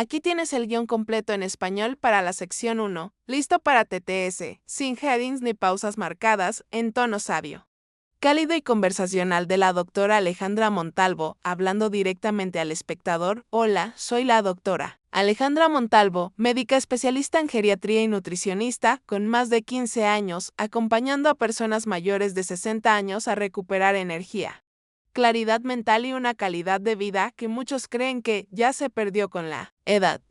Aquí tienes el guión completo en español para la sección 1, listo para TTS, sin headings ni pausas marcadas, en tono sabio, cálido y conversacional de la doctora Alejandra Montalvo, hablando directamente al espectador. Hola, soy la doctora Alejandra Montalvo, médica especialista en geriatría y nutricionista, con más de 15 años, acompañando a personas mayores de 60 años a recuperar energía, claridad mental y una calidad de vida que muchos creen que ya se perdió con la edad.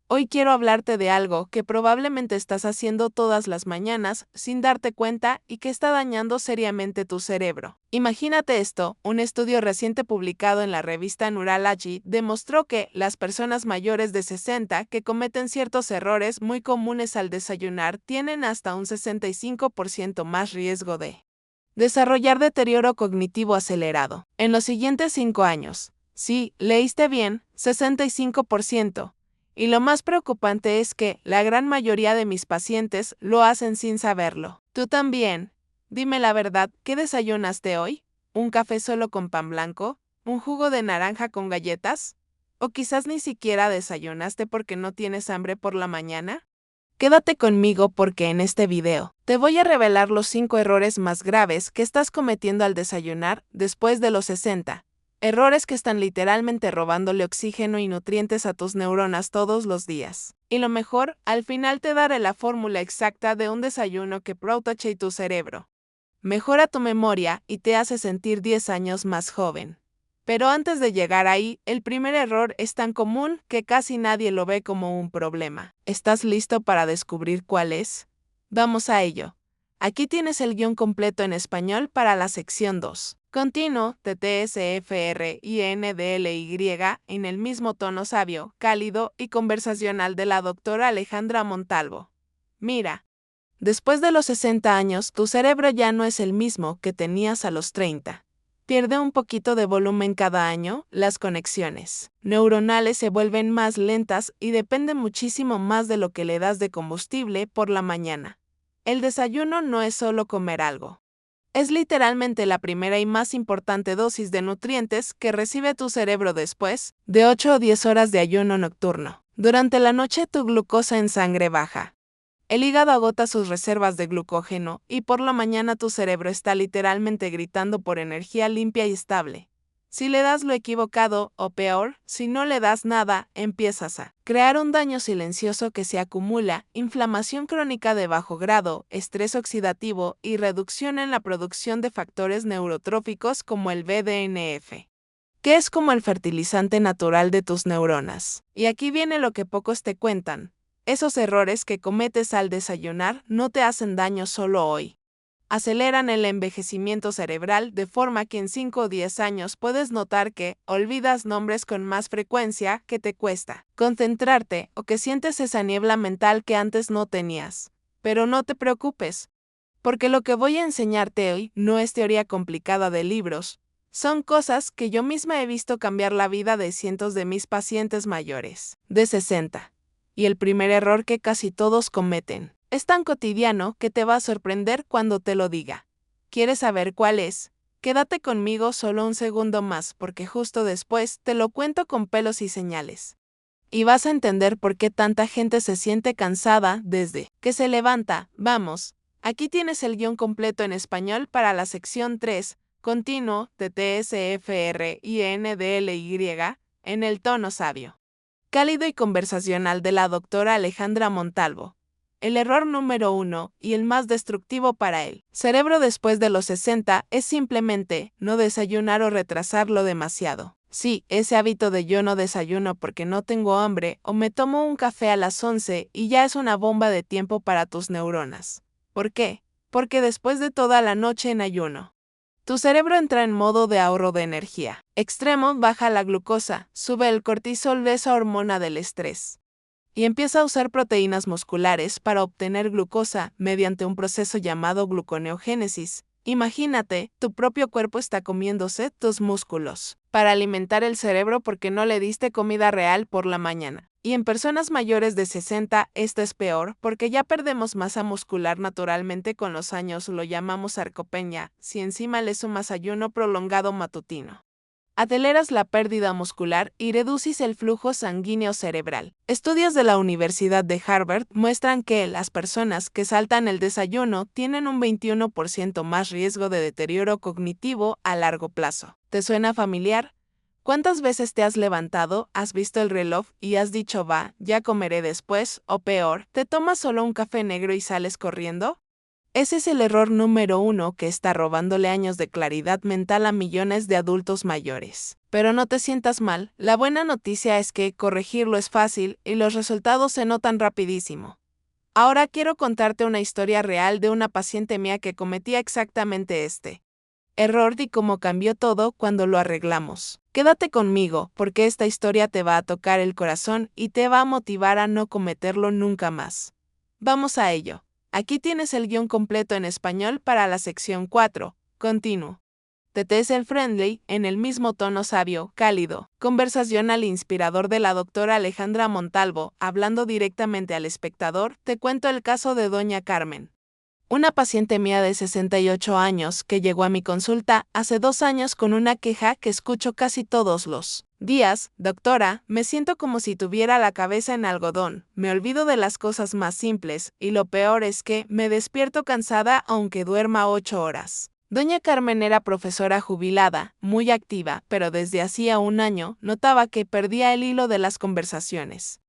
Hoy quiero hablarte de algo que probablemente estás haciendo todas las mañanas sin darte cuenta y que está dañando seriamente tu cerebro. Imagínate esto: un estudio reciente publicado en la revista Neurology demostró que las personas mayores de 60 que cometen ciertos errores muy comunes al desayunar tienen hasta un 65% más riesgo de desarrollar deterioro cognitivo acelerado en los siguientes 5 años. Sí, leíste bien, 65%. Y lo más preocupante es que la gran mayoría de mis pacientes lo hacen sin saberlo. ¿Tú también? Dime la verdad, ¿qué desayunaste hoy? ¿Un café solo con pan blanco? ¿Un jugo de naranja con galletas? ¿O quizás ni siquiera desayunaste porque no tienes hambre por la mañana? Quédate conmigo porque en este video te voy a revelar los 5 errores más graves que estás cometiendo al desayunar después de los 60. Errores que están literalmente robándole oxígeno y nutrientes a tus neuronas todos los días. Y lo mejor, al final te daré la fórmula exacta de un desayuno que protege tu cerebro, mejora tu memoria y te hace sentir 10 años más joven. Pero antes de llegar ahí, el primer error es tan común que casi nadie lo ve como un problema. ¿Estás listo para descubrir cuál es? Vamos a ello. Aquí tienes el guión completo en español para la sección 2. Continuo, TTSFRINDLY, en el mismo tono sabio, cálido y conversacional de la doctora Alejandra Montalvo. Mira, después de los 60 años, tu cerebro ya no es el mismo que tenías a los 30. Pierde un poquito de volumen cada año, las conexiones neuronales se vuelven más lentas y dependen muchísimo más de lo que le das de combustible por la mañana. El desayuno no es solo comer algo. Es literalmente la primera y más importante dosis de nutrientes que recibe tu cerebro después de 8 o 10 horas de ayuno nocturno. Durante la noche tu glucosa en sangre baja. El hígado agota sus reservas de glucógeno y por la mañana tu cerebro está literalmente gritando por energía limpia y estable. Si le das lo equivocado, o peor, si no le das nada, empiezas a crear un daño silencioso que se acumula, inflamación crónica de bajo grado, estrés oxidativo y reducción en la producción de factores neurotróficos como el BDNF, que es como el fertilizante natural de tus neuronas. Y aquí viene lo que pocos te cuentan. Esos errores que cometes al desayunar no te hacen daño solo hoy. Aceleran el envejecimiento cerebral de forma que en 5 o 10 años puedes notar que olvidas nombres con más frecuencia, que te cuesta concentrarte o que sientes esa niebla mental que antes no tenías. Pero no te preocupes, porque lo que voy a enseñarte hoy no es teoría complicada de libros. Son cosas que yo misma he visto cambiar la vida de cientos de mis pacientes mayores, de 60. Y el primer error que casi todos cometen es tan cotidiano que te va a sorprender cuando te lo diga. ¿Quieres saber cuál es? Quédate conmigo solo un segundo más porque justo después te lo cuento con pelos y señales. Y vas a entender por qué tanta gente se siente cansada desde que se levanta. Vamos, aquí tienes el guión completo en español para la sección 3, continuo, TTSFRINDLY, en el tono sabio, cálido y conversacional de la doctora Alejandra Montalvo. El error número 1, y el más destructivo para el cerebro después de los 60, es simplemente no desayunar o retrasarlo demasiado. Sí, ese hábito de yo no desayuno porque no tengo hambre o me tomo un café a las 11 y ya es una bomba de tiempo para tus neuronas. ¿Por qué? Porque después de toda la noche en ayuno, tu cerebro entra en modo de ahorro de energía extremo, baja la glucosa, sube el cortisol, esa hormona del estrés, y empieza a usar proteínas musculares para obtener glucosa mediante un proceso llamado gluconeogénesis. Imagínate, tu propio cuerpo está comiéndose tus músculos para alimentar el cerebro porque no le diste comida real por la mañana. Y en personas mayores de 60 esto es peor porque ya perdemos masa muscular naturalmente con los años, lo llamamos sarcopenia, si encima le sumas ayuno prolongado matutino. aceleras la pérdida muscular y reduces el flujo sanguíneo cerebral. Estudios de la Universidad de Harvard muestran que las personas que saltan el desayuno tienen un 21% más riesgo de deterioro cognitivo a largo plazo. ¿Te suena familiar? ¿Cuántas veces te has levantado, has visto el reloj y has dicho va, ya comeré después, o peor, te tomas solo un café negro y sales corriendo? Ese es el error número 1 que está robándole años de claridad mental a millones de adultos mayores. Pero no te sientas mal, la buena noticia es que corregirlo es fácil y los resultados se notan rapidísimo. Ahora quiero contarte una historia real de una paciente mía que cometía exactamente este error y cómo cambió todo cuando lo arreglamos. Quédate conmigo, porque esta historia te va a tocar el corazón y te va a motivar a no cometerlo nunca más. Vamos a ello. Aquí tienes el guión completo en español para la sección 4. Continuo. TTS el friendly, en el mismo tono sabio, cálido, conversacional e inspirador de la doctora Alejandra Montalvo, hablando directamente al espectador, te cuento el caso de doña Carmen. Una paciente mía de 68 años que llegó a mi consulta hace 2 años con una queja que escucho casi todos los días. Doctora, me siento como si tuviera la cabeza en algodón, me olvido de las cosas más simples, y lo peor es que me despierto cansada aunque duerma 8 horas. Doña Carmen era profesora jubilada, muy activa, pero desde hacía 1 año notaba que perdía el hilo de las conversaciones,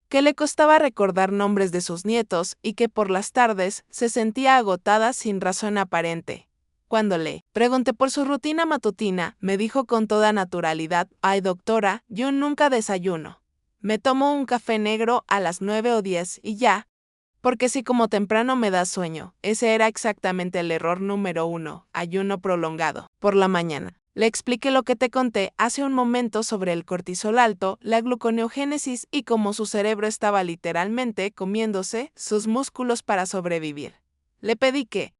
que le costaba recordar nombres de sus nietos y que por las tardes se sentía agotada sin razón aparente. Cuando le pregunté por su rutina matutina, me dijo con toda naturalidad: «Ay, doctora, yo nunca desayuno. Me tomo un café negro a las 9 o 10 y ya, porque si como temprano me da sueño». Ese era exactamente el error número 1, ayuno prolongado, por la mañana. Le expliqué lo que te conté hace un momento sobre el cortisol alto, la gluconeogénesis y cómo su cerebro estaba literalmente comiéndose sus músculos para sobrevivir. Le pedí que,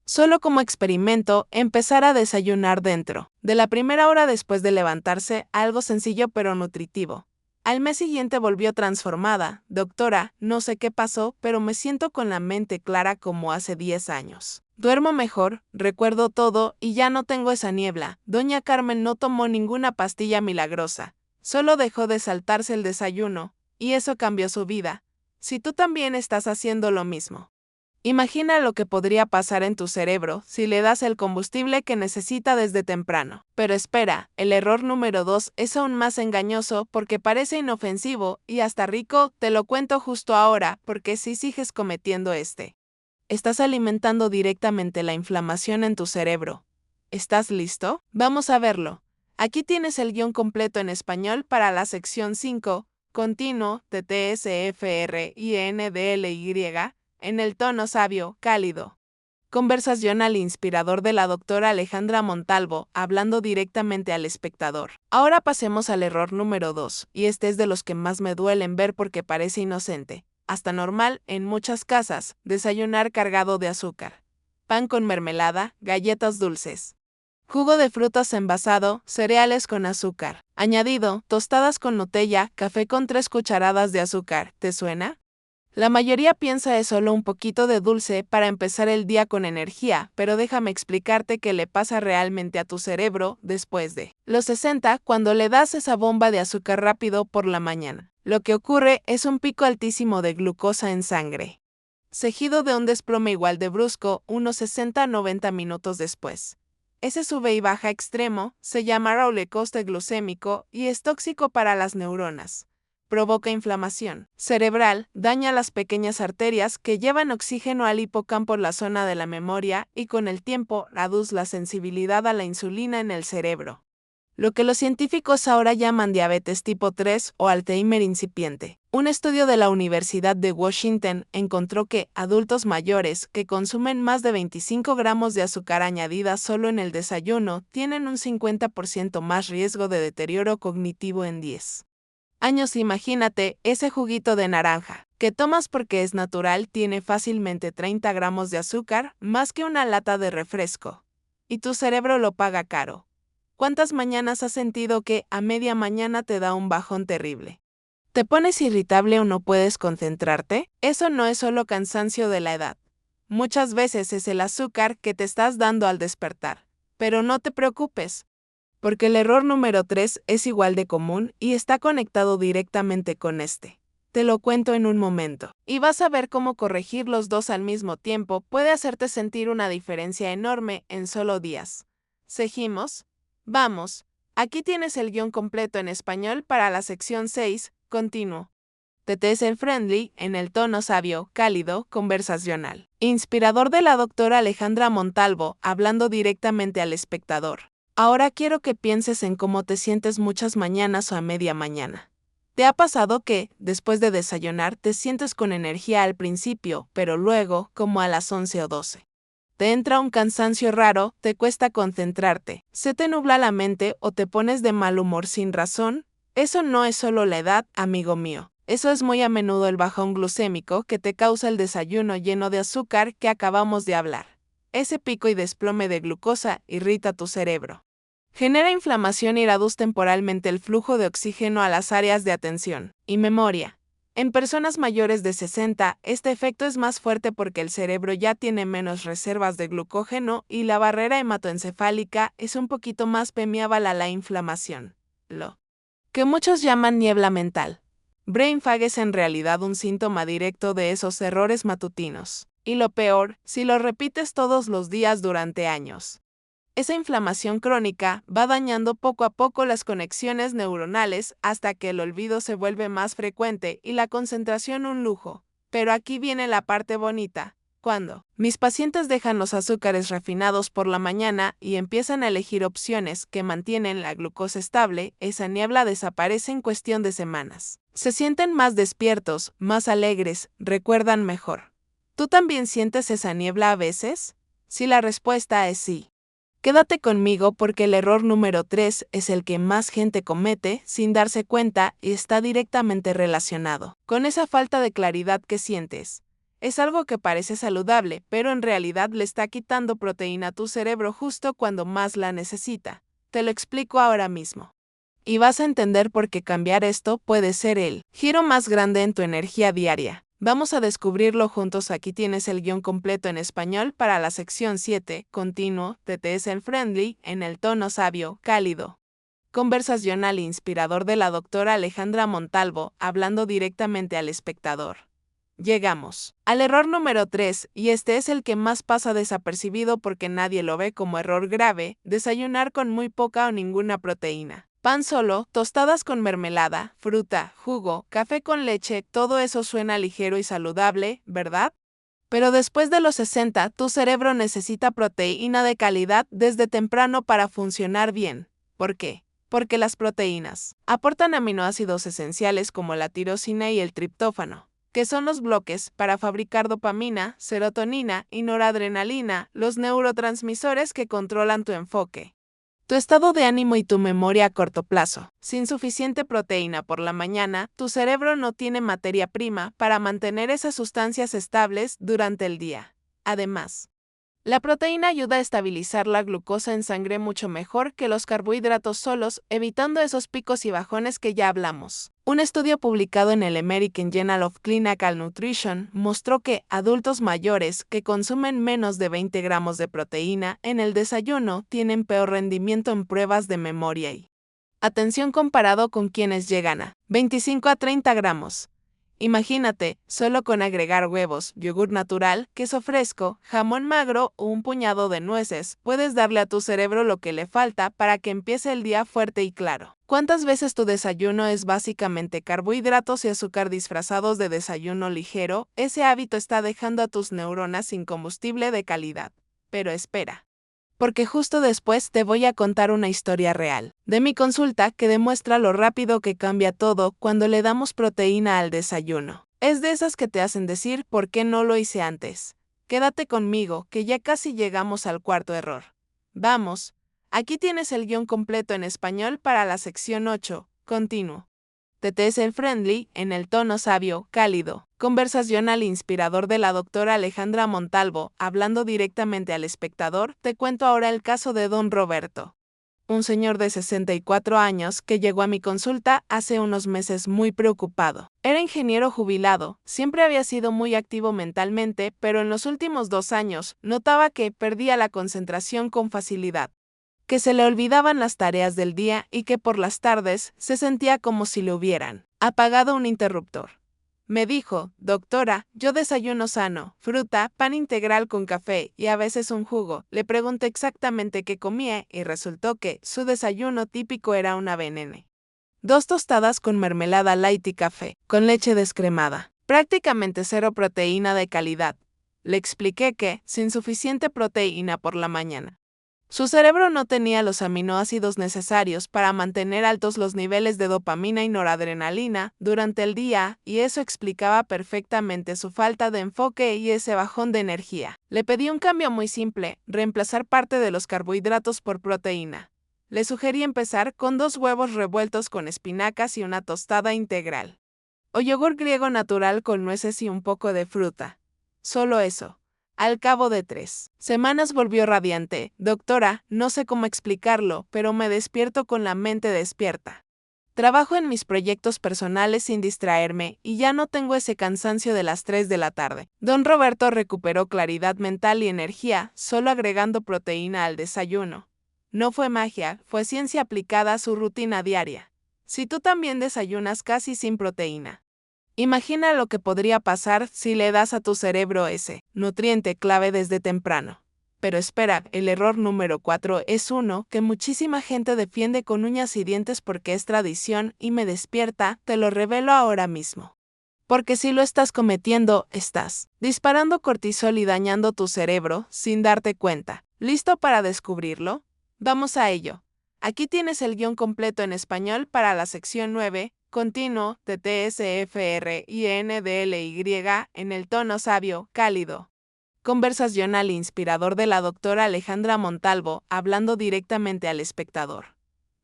solo como experimento, empezara a desayunar dentro de la primera hora después de levantarse, algo sencillo pero nutritivo. Al mes siguiente volvió transformada. «Doctora, no sé qué pasó, pero me siento con la mente clara como hace 10 años. Duermo mejor, recuerdo todo y ya no tengo esa niebla». Doña Carmen no tomó ninguna pastilla milagrosa, solo dejó de saltarse el desayuno, y eso cambió su vida. Si tú también estás haciendo lo mismo, imagina lo que podría pasar en tu cerebro si le das el combustible que necesita desde temprano. Pero espera, el error número 2 es aún más engañoso porque parece inofensivo y hasta rico. Te lo cuento justo ahora porque si sigues cometiendo estás alimentando directamente la inflamación en tu cerebro. ¿Estás listo? Vamos a verlo. Aquí tienes el guión completo en español para la sección 5, continuo, TTSFRINDLY, en el tono sabio, cálido, conversacional e inspirador de la doctora Alejandra Montalvo, hablando directamente al espectador. Ahora pasemos al error número 2, y este es de los que más me duelen ver porque parece inocente, hasta normal en muchas casas: desayunar cargado de azúcar. Pan con mermelada, galletas dulces, jugo de frutas envasado, cereales con azúcar añadido, tostadas con Nutella, café con 3 cucharadas de azúcar. ¿Te suena? La mayoría piensa es solo un poquito de dulce para empezar el día con energía, pero déjame explicarte qué le pasa realmente a tu cerebro después de los 60 cuando le das esa bomba de azúcar rápido por la mañana. Lo que ocurre es un pico altísimo de glucosa en sangre, seguido de un desplome igual de brusco unos 60 a 90 minutos después. Ese sube y baja extremo se llama rollercoaster glucémico y es tóxico para las neuronas. Provoca inflamación cerebral, daña las pequeñas arterias que llevan oxígeno al hipocampo, la zona de la memoria, y con el tiempo reduce la sensibilidad a la insulina en el cerebro, lo que los científicos ahora llaman diabetes tipo 3 o Alzheimer incipiente. Un estudio de la Universidad de Washington encontró que adultos mayores que consumen más de 25 gramos de azúcar añadida solo en el desayuno tienen un 50% más riesgo de deterioro cognitivo en 10 años. Imagínate, ese juguito de naranja que tomas porque es natural tiene fácilmente 30 gramos de azúcar, más que una lata de refresco. Y tu cerebro lo paga caro. ¿Cuántas mañanas has sentido que a media mañana te da un bajón terrible? ¿Te pones irritable o no puedes concentrarte? Eso no es solo cansancio de la edad. Muchas veces es el azúcar que te estás dando al despertar. Pero no te preocupes, Porque el error número 3 es igual de común y está conectado directamente con este. Te lo cuento en un momento. Y vas a ver cómo corregir los dos al mismo tiempo puede hacerte sentir una diferencia enorme en solo días. ¿Seguimos? Vamos. Aquí tienes el guión completo en español para la sección 6, continuo. TTS Friendly, en el tono sabio, cálido, conversacional. Inspirador de la doctora Alejandra Montalvo, hablando directamente al espectador. Ahora quiero que pienses en cómo te sientes muchas mañanas o a media mañana. ¿Te ha pasado que, después de desayunar, te sientes con energía al principio, pero luego, como a las 11 o 12? Te entra un cansancio raro, te cuesta concentrarte, se te nubla la mente o te pones de mal humor sin razón. Eso no es solo la edad, amigo mío. Eso es muy a menudo el bajón glucémico que te causa el desayuno lleno de azúcar que acabamos de hablar. Ese pico y desplome de glucosa irrita tu cerebro. Genera inflamación y reduce temporalmente el flujo de oxígeno a las áreas de atención y memoria. En personas mayores de 60, este efecto es más fuerte porque el cerebro ya tiene menos reservas de glucógeno y la barrera hematoencefálica es un poquito más permeable a la inflamación. Lo que muchos llaman niebla mental. Brain fog es en realidad un síntoma directo de esos errores matutinos. Y lo peor, si lo repites todos los días durante años. Esa inflamación crónica va dañando poco a poco las conexiones neuronales hasta que el olvido se vuelve más frecuente y la concentración un lujo. Pero aquí viene la parte bonita. Cuando mis pacientes dejan los azúcares refinados por la mañana y empiezan a elegir opciones que mantienen la glucosa estable, esa niebla desaparece en cuestión de semanas. Se sienten más despiertos, más alegres, recuerdan mejor. ¿Tú también sientes esa niebla a veces? Si la respuesta es sí. Quédate conmigo porque el error número 3 es el que más gente comete sin darse cuenta y está directamente relacionado con esa falta de claridad que sientes. Es algo que parece saludable, pero en realidad le está quitando proteína a tu cerebro justo cuando más la necesita. Te lo explico ahora mismo. Y vas a entender por qué cambiar esto puede ser el giro más grande en tu energía diaria. Vamos a descubrirlo juntos. Aquí tienes el guión completo en español para la sección 7, continuo, TTS Friendly, en el tono sabio, cálido, conversacional e inspirador de la doctora Alejandra Montalvo, hablando directamente al espectador. Llegamos al error número 3, y este es el que más pasa desapercibido porque nadie lo ve como error grave: desayunar con muy poca o ninguna proteína. Pan solo, tostadas con mermelada, fruta, jugo, café con leche, todo eso suena ligero y saludable, ¿verdad? Pero después de los 60, tu cerebro necesita proteína de calidad desde temprano para funcionar bien. ¿Por qué? Porque las proteínas aportan aminoácidos esenciales como la tirosina y el triptófano, que son los bloques para fabricar dopamina, serotonina y noradrenalina, los neurotransmisores que controlan tu enfoque, tu estado de ánimo y tu memoria a corto plazo. Sin suficiente proteína por la mañana, tu cerebro no tiene materia prima para mantener esas sustancias estables durante el día. Además, la proteína ayuda a estabilizar la glucosa en sangre mucho mejor que los carbohidratos solos, evitando esos picos y bajones que ya hablamos. Un estudio publicado en el American Journal of Clinical Nutrition mostró que adultos mayores que consumen menos de 20 gramos de proteína en el desayuno tienen peor rendimiento en pruebas de memoria y atención comparado con quienes llegan a 25 a 30 gramos. Imagínate, solo con agregar huevos, yogur natural, queso fresco, jamón magro o un puñado de nueces, puedes darle a tu cerebro lo que le falta para que empiece el día fuerte y claro. ¿Cuántas veces tu desayuno es básicamente carbohidratos y azúcar disfrazados de desayuno ligero? Ese hábito está dejando a tus neuronas sin combustible de calidad. Pero espera, porque justo después te voy a contar una historia real de mi consulta que demuestra lo rápido que cambia todo cuando le damos proteína al desayuno. Es de esas que te hacen decir ¿por qué no lo hice antes? Quédate conmigo, que ya casi llegamos al cuarto error. Vamos, aquí tienes el guión completo en español para la sección 8, continuo. TTS Friendly, en el tono sabio, cálido, conversacional e inspirador de la doctora Alejandra Montalvo, hablando directamente al espectador. Te cuento ahora el caso de don Roberto, un señor de 64 años que llegó a mi consulta hace unos meses muy preocupado. Era ingeniero jubilado, siempre había sido muy activo mentalmente, pero en los últimos 2 años notaba que perdía la concentración con facilidad. que se le olvidaban las tareas del día y que por las tardes se sentía como si le hubieran apagado un interruptor. Me dijo, doctora, yo desayuno sano, fruta, pan integral con café y a veces un jugo. Le pregunté exactamente qué comía y resultó que su desayuno típico era una avena. 2 tostadas con mermelada light y café, con leche descremada. Prácticamente cero proteína de calidad. Le expliqué que, sin suficiente proteína por la mañana, su cerebro no tenía los aminoácidos necesarios para mantener altos los niveles de dopamina y noradrenalina durante el día, y eso explicaba perfectamente su falta de enfoque y ese bajón de energía. Le pedí un cambio muy simple, reemplazar parte de los carbohidratos por proteína. Le sugerí empezar con 2 huevos revueltos con espinacas y una tostada integral. O yogur griego natural con nueces y un poco de fruta. Solo eso. Al cabo de 3 semanas volvió radiante. Doctora, no sé cómo explicarlo, pero me despierto con la mente despierta. Trabajo en mis proyectos personales sin distraerme y ya no tengo ese cansancio de las 3 de la tarde. Don Roberto recuperó claridad mental y energía solo agregando proteína al desayuno. No fue magia, fue ciencia aplicada a su rutina diaria. Si tú también desayunas casi sin proteína, imagina lo que podría pasar si le das a tu cerebro ese nutriente clave desde temprano. Pero espera, el error número 4 es uno que muchísima gente defiende con uñas y dientes porque es tradición y me despierta, te lo revelo ahora mismo. Porque si lo estás cometiendo, estás disparando cortisol y dañando tu cerebro sin darte cuenta. ¿Listo para descubrirlo? Vamos a ello. Aquí tienes el guión completo en español para la sección 9, continuo, de TSFRINDLY, en el tono sabio, cálido, conversacional e inspirador de la doctora Alejandra Montalvo, hablando directamente al espectador.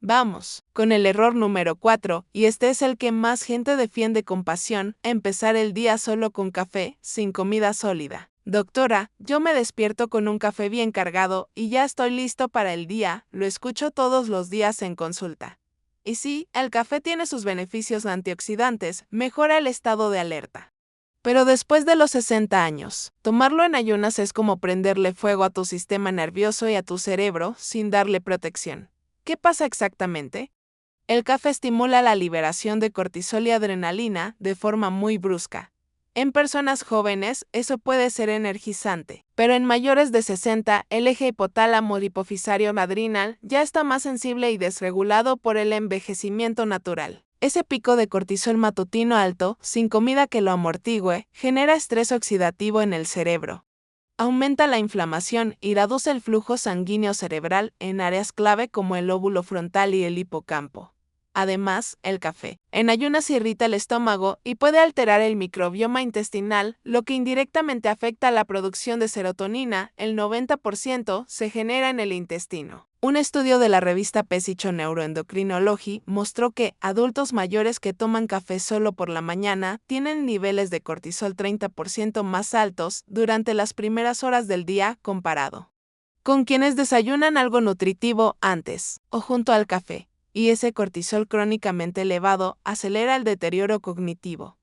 Vamos, con el error número 4, y este es el que más gente defiende con pasión, empezar el día solo con café, sin comida sólida. Doctora, yo me despierto con un café bien cargado y ya estoy listo para el día, lo escucho todos los días en consulta. Y sí, el café tiene sus beneficios antioxidantes, mejora el estado de alerta. Pero después de los 60 años, tomarlo en ayunas es como prenderle fuego a tu sistema nervioso y a tu cerebro sin darle protección. ¿Qué pasa exactamente? El café estimula la liberación de cortisol y adrenalina de forma muy brusca. En personas jóvenes, eso puede ser energizante, pero en mayores de 60, el eje hipotálamo hipofisario adrenal ya está más sensible y desregulado por el envejecimiento natural. Ese pico de cortisol matutino alto, sin comida que lo amortigüe, genera estrés oxidativo en el cerebro. Aumenta la inflamación y reduce el flujo sanguíneo cerebral en áreas clave como el lóbulo frontal y el hipocampo. Además, el café en ayunas irrita el estómago y puede alterar el microbioma intestinal, lo que indirectamente afecta la producción de serotonina. El 90% se genera en el intestino. Un estudio de la revista Psychoneuroendocrinology mostró que adultos mayores que toman café solo por la mañana tienen niveles de cortisol 30% más altos durante las primeras horas del día comparado con quienes desayunan algo nutritivo antes o junto al café. Y ese cortisol crónicamente elevado acelera el deterioro cognitivo.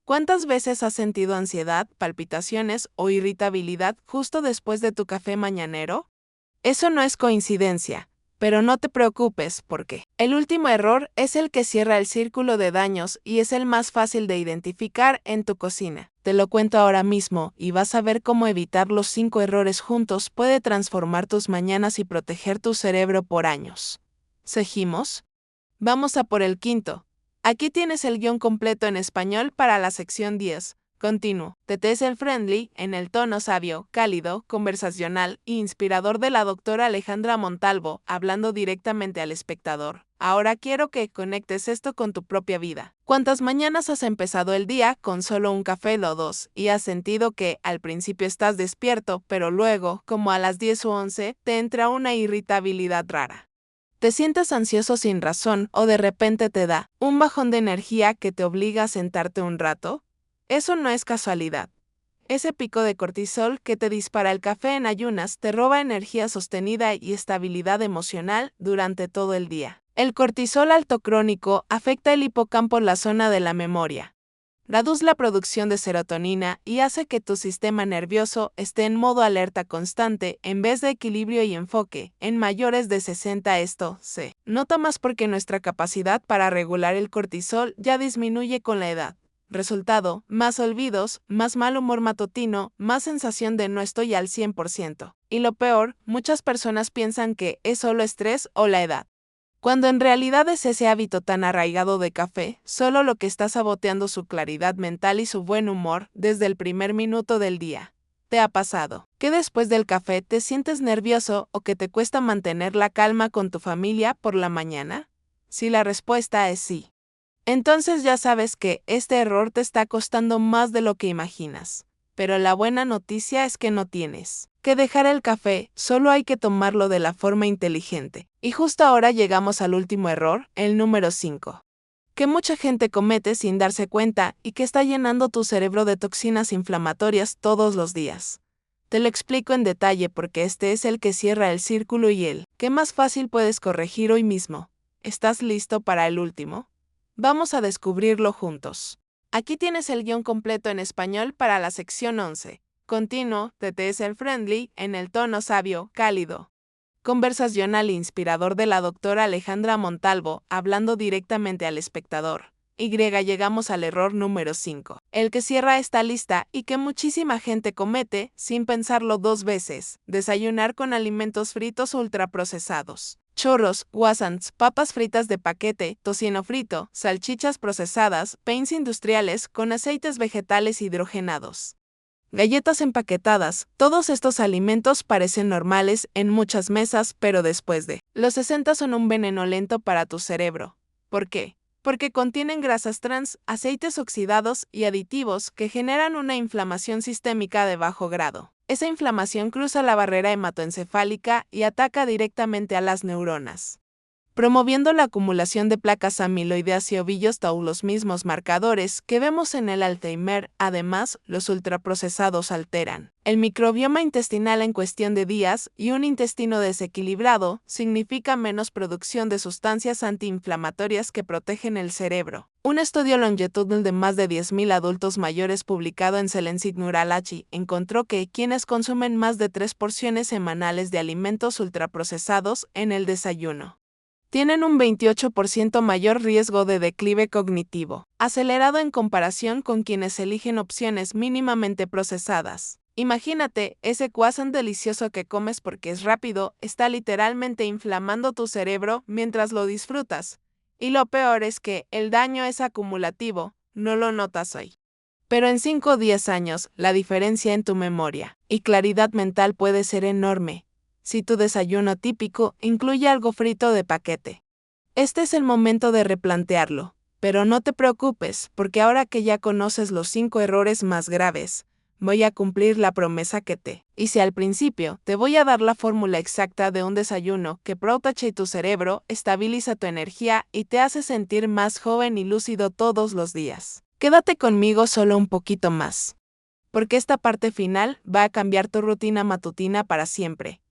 ¿Cuántas veces has sentido ansiedad, palpitaciones o irritabilidad justo después de tu café mañanero? Eso no es coincidencia, pero no te preocupes porque el último error es el que cierra el círculo de daños y es el más fácil de identificar en tu cocina. Te lo cuento ahora mismo y vas a ver cómo evitar los 5 errores juntos puede transformar tus mañanas y proteger tu cerebro por años. ¿Seguimos? Vamos a por el quinto. Aquí tienes el guión completo en español para la sección 10. Continuo. TTSL Friendly, en el tono sabio, cálido, conversacional e inspirador de la doctora Alejandra Montalvo, hablando directamente al espectador. Ahora quiero que conectes esto con tu propia vida. ¿Cuántas mañanas has empezado el día con solo un café o 2 y has sentido que al principio estás despierto, pero luego, como a las 10 o 11, te entra una irritabilidad rara? ¿Te sientes ansioso sin razón o de repente te da un bajón de energía que te obliga a sentarte un rato? Eso no es casualidad. Ese pico de cortisol que te dispara el café en ayunas te roba energía sostenida y estabilidad emocional durante todo el día. El cortisol alto crónico afecta el hipocampo, la zona de la memoria. Reduce la producción de serotonina y hace que tu sistema nervioso esté en modo alerta constante en vez de equilibrio y enfoque. En mayores de 60 esto se nota más porque nuestra capacidad para regular el cortisol ya disminuye con la edad. Resultado, más olvidos, más mal humor matutino, más sensación de no estoy al 100%. Y lo peor, muchas personas piensan que es solo estrés o la edad, cuando en realidad es ese hábito tan arraigado de café, solo lo que está saboteando su claridad mental y su buen humor desde el primer minuto del día. ¿Te ha pasado que después del café te sientes nervioso o que te cuesta mantener la calma con tu familia por la mañana? Si la respuesta es sí, entonces ya sabes que este error te está costando más de lo que imaginas. Pero la buena noticia es que no tienes que dejar el café, solo hay que tomarlo de la forma inteligente. Y justo ahora llegamos al último error, el número 5, que mucha gente comete sin darse cuenta y que está llenando tu cerebro de toxinas inflamatorias todos los días. Te lo explico en detalle porque este es el que cierra el círculo y el que más fácil puedes corregir hoy mismo. ¿Estás listo para el último? Vamos a descubrirlo juntos. Aquí tienes el guión completo en español para la sección 11. Continuo, TTS friendly, en el tono sabio, cálido, conversacional e inspirador de la doctora Alejandra Montalvo, hablando directamente al espectador. Llegamos al error número 5, el que cierra esta lista y que muchísima gente comete sin pensarlo dos veces: desayunar con alimentos fritos ultraprocesados. Churros, croissants, papas fritas de paquete, tocino frito, salchichas procesadas, pains industriales con aceites vegetales hidrogenados, galletas empaquetadas. Todos estos alimentos parecen normales en muchas mesas, pero después de los 60 son un veneno lento para tu cerebro. ¿Por qué? Porque contienen grasas trans, aceites oxidados y aditivos que generan una inflamación sistémica de bajo grado. Esa inflamación cruza la barrera hematoencefálica y ataca directamente a las neuronas, promoviendo la acumulación de placas amiloideas y ovillos tau, los mismos marcadores que vemos en el Alzheimer. Además, los ultraprocesados alteran el microbioma intestinal en cuestión de días, y un intestino desequilibrado significa menos producción de sustancias antiinflamatorias que protegen el cerebro. Un estudio longitudinal de más de 10.000 adultos mayores publicado en Science Neurology encontró que quienes consumen más de 3 porciones semanales de alimentos ultraprocesados en el desayuno tienen un 28% mayor riesgo de declive cognitivo acelerado en comparación con quienes eligen opciones mínimamente procesadas. Imagínate, ese croissant delicioso que comes porque es rápido está literalmente inflamando tu cerebro mientras lo disfrutas. Y lo peor es que el daño es acumulativo, no lo notas hoy, pero en 5 o 10 años, la diferencia en tu memoria y claridad mental puede ser enorme si tu desayuno típico incluye algo frito de paquete. Este es el momento de replantearlo, pero no te preocupes, porque ahora que ya conoces los 5 errores más graves, voy a cumplir la promesa que te hice al principio. Te voy a dar la fórmula exacta de un desayuno que protege tu cerebro, estabiliza tu energía y te hace sentir más joven y lúcido todos los días. Quédate conmigo solo un poquito más, porque esta parte final va a cambiar tu rutina matutina para siempre.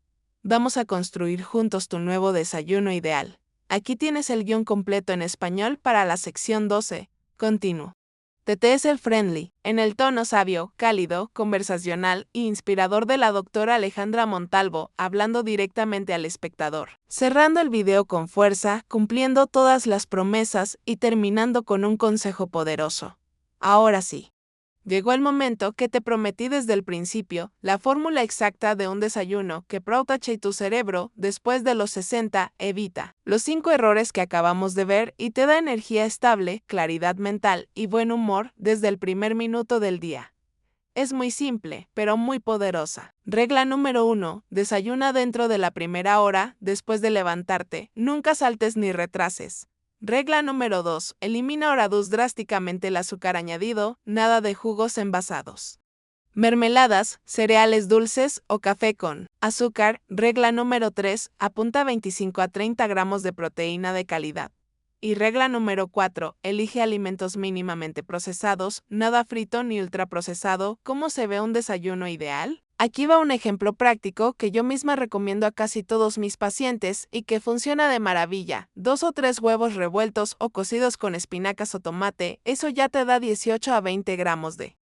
Vamos a construir juntos tu nuevo desayuno ideal. Aquí tienes el guión completo en español para la sección 12. Continuo. TTS friendly, en el tono sabio, cálido, conversacional e inspirador de la doctora Alejandra Montalvo, hablando directamente al espectador. Cerrando el video con fuerza, cumpliendo todas las promesas y terminando con un consejo poderoso. Ahora sí. Llegó el momento que te prometí desde el principio, la fórmula exacta de un desayuno que protege tu cerebro después de los 60, evita los 5 errores que acabamos de ver y te da energía estable, claridad mental y buen humor desde el primer minuto del día. Es muy simple, pero muy poderosa. Regla número 1. Desayuna dentro de la primera hora después de levantarte. Nunca saltes ni retrases. Regla número 2. Elimina o reduce drásticamente el azúcar añadido, nada de jugos envasados, mermeladas, cereales dulces o café con azúcar. Regla número 3. Apunta 25 a 30 gramos de proteína de calidad. Y regla número 4. Elige alimentos mínimamente procesados, nada frito ni ultraprocesado. ¿Cómo se ve un desayuno ideal? Aquí va un ejemplo práctico que yo misma recomiendo a casi todos mis pacientes y que funciona de maravilla. 2 o 3 huevos revueltos o cocidos con espinacas o tomate, eso ya te da 18 a 20 gramos de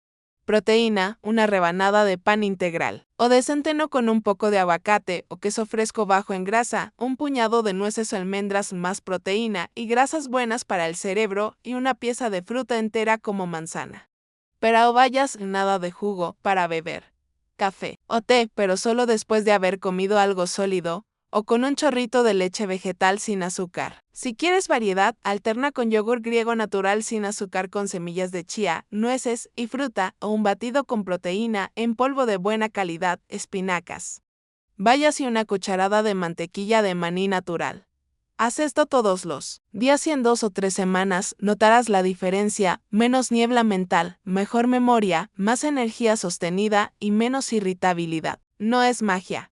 proteína, una rebanada de pan integral, o de centeno con un poco de aguacate o queso fresco bajo en grasa, un puñado de nueces o almendras más proteína y grasas buenas para el cerebro y una pieza de fruta entera como manzana. Pero vayas, nada de jugo para beber café o té, pero solo después de haber comido algo sólido, o con un chorrito de leche vegetal sin azúcar. Si quieres variedad, alterna con yogur griego natural sin azúcar con semillas de chía, nueces y fruta, o un batido con proteína en polvo de buena calidad, espinacas, bayas y una cucharada de mantequilla de maní natural. Haz esto todos los días y en 2 o 3 semanas notarás la diferencia: menos niebla mental, mejor memoria, más energía sostenida y menos irritabilidad. No es magia.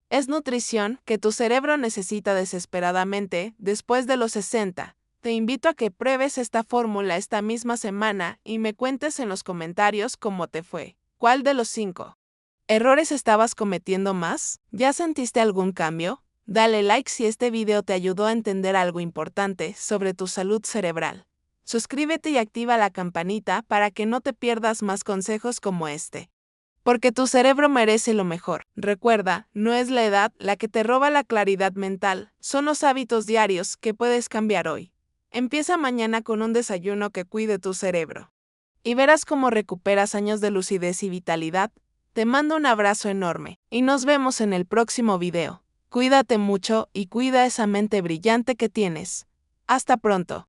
Es nutrición que tu cerebro necesita desesperadamente después de los 60. Te invito a que pruebes esta fórmula esta misma semana y me cuentes en los comentarios cómo te fue. ¿Cuál de los 5 errores estabas cometiendo más? ¿Ya sentiste algún cambio? Dale like si este video te ayudó a entender algo importante sobre tu salud cerebral. Suscríbete y activa la campanita para que no te pierdas más consejos como este. Porque tu cerebro merece lo mejor. Recuerda, no es la edad la que te roba la claridad mental, son los hábitos diarios que puedes cambiar hoy. Empieza mañana con un desayuno que cuide tu cerebro. Y verás cómo recuperas años de lucidez y vitalidad. Te mando un abrazo enorme y nos vemos en el próximo video. Cuídate mucho y cuida esa mente brillante que tienes. Hasta pronto.